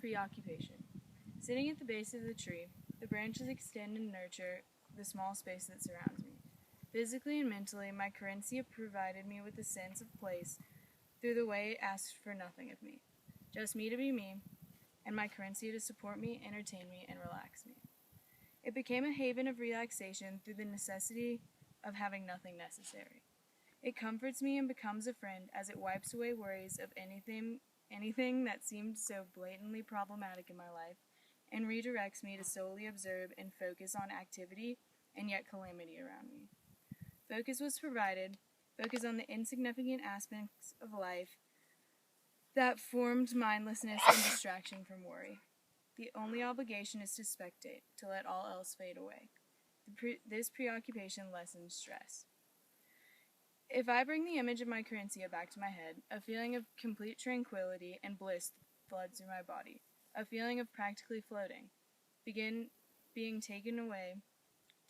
preoccupation. Sitting at the base of the tree, the branches extend and nurture the small space that surrounds me. Physically and mentally, my Carinthia provided me with a sense of place through the way it asked for nothing of me. Just me to be me, and my Carinthia to support me, entertain me, and relax me. It became a haven of relaxation through the necessity of having nothing necessary. It comforts me and becomes a friend as it wipes away worries of anything that seemed so blatantly problematic in my life, and redirects me to solely observe and focus on activity and yet calamity around me. Focus was provided, focus on the insignificant aspects of life that formed mindlessness and distraction from worry. The only obligation is to spectate, to let all else fade away. This preoccupation lessens stress. If I bring the image of my Carinthia back to my head, a feeling of complete tranquility and bliss floods through my body, a feeling of practically floating, being taken away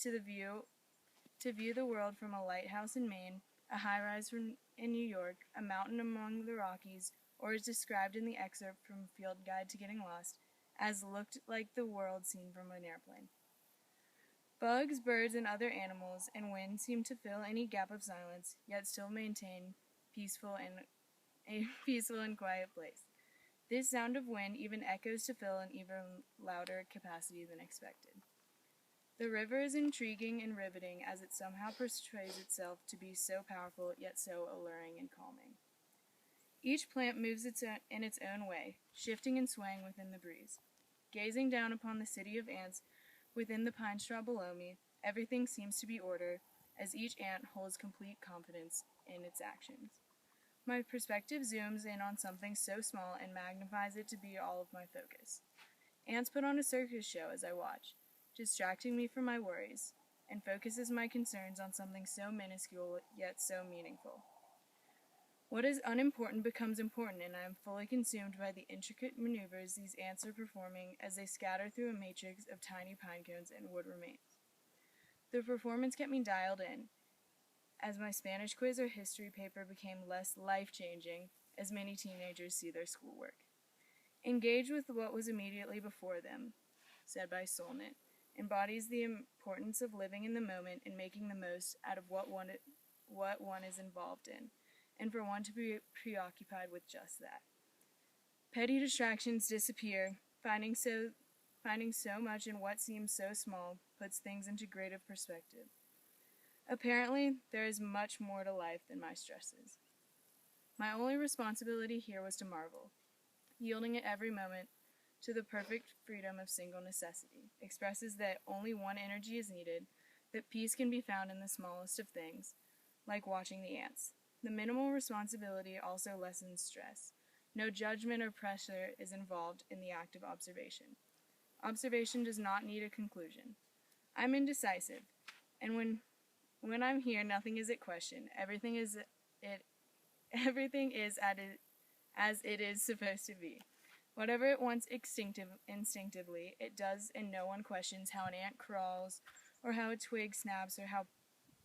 to view the world from a lighthouse in Maine, a high-rise in New York, a mountain among the Rockies, or as described in the excerpt from Field Guide to Getting Lost, as looked like the world seen from an airplane. Bugs, birds, and other animals, and wind seem to fill any gap of silence, yet still maintain a peaceful and quiet place. This sound of wind even echoes to fill an even louder capacity than expected. The river is intriguing and riveting as it somehow portrays itself to be so powerful yet so alluring and calming. Each plant moves in its own way, shifting and swaying within the breeze. Gazing down upon the city of ants within the pine straw below me, everything seems to be order, as each ant holds complete confidence in its actions. My perspective zooms in on something so small and magnifies it to be all of my focus. Ants put on a circus show as I watch, distracting me from my worries, and focuses my concerns on something so minuscule yet so meaningful. What is unimportant becomes important, and I am fully consumed by the intricate maneuvers these ants are performing as they scatter through a matrix of tiny pine cones and wood remains. The performance kept me dialed in, as my Spanish quiz or history paper became less life-changing as many teenagers see their schoolwork. Engage with what was immediately before them, said by Solnit, embodies the importance of living in the moment and making the most out of what one is involved in, and for one to be preoccupied with just that. Petty distractions disappear, finding so much in what seems so small puts things into greater perspective. Apparently, there is much more to life than my stresses. My only responsibility here was to marvel, yielding at every moment to the perfect freedom of single necessity, expresses that only one energy is needed, that peace can be found in the smallest of things, like watching the ants. The minimal responsibility also lessens stress. No judgment or pressure is involved in the act of observation. Observation does not need a conclusion. I'm indecisive, and when I'm here, nothing is at question. Everything is as it is supposed to be. Whatever it wants instinctively, it does, and no one questions how an ant crawls, or how a twig snaps, or how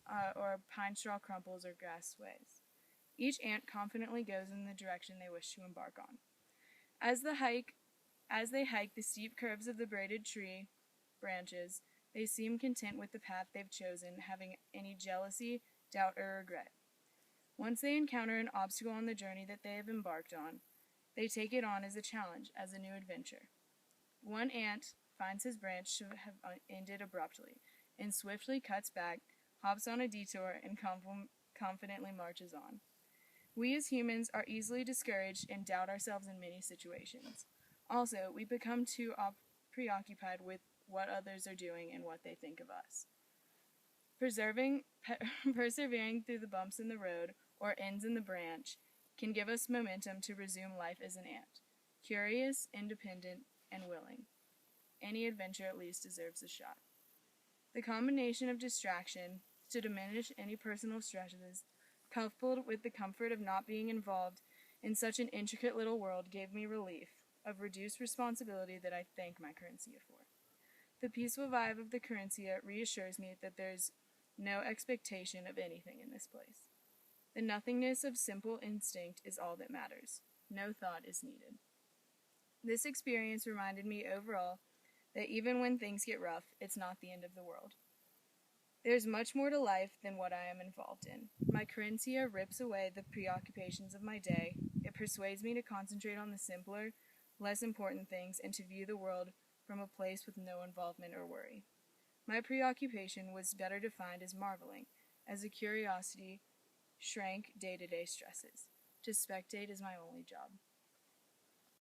a pine straw crumples or grass sways. Each ant confidently goes in the direction they wish to embark on. As they hike the steep curves of the braided tree branches, they seem content with the path they've chosen, having any jealousy, doubt, or regret. Once they encounter an obstacle on the journey that they have embarked on, they take it on as a challenge, as a new adventure. One ant finds his branch to have ended abruptly, and swiftly cuts back, hops on a detour, and confidently marches on. We as humans are easily discouraged and doubt ourselves in many situations. Also, we become too preoccupied with what others are doing and what they think of us. Persevering through the bumps in the road or ends in the branch can give us momentum to resume life as an ant, curious, independent, and willing. Any adventure at least deserves a shot. The combination of distraction to diminish any personal stresses, coupled with the comfort of not being involved in such an intricate little world, gave me relief of reduced responsibility that I thank my Carinthia for. The peaceful vibe of the Carinthia reassures me that there's no expectation of anything in this place. The nothingness of simple instinct is all that matters. No thought is needed. This experience reminded me overall that even when things get rough, it's not the end of the world. There's much more to life than what I am involved in. My Carinthia rips away the preoccupations of my day. It persuades me to concentrate on the simpler, less important things and to view the world from a place with no involvement or worry. My preoccupation was better defined as marveling, as a curiosity shrank day-to-day stresses. To spectate is my only job.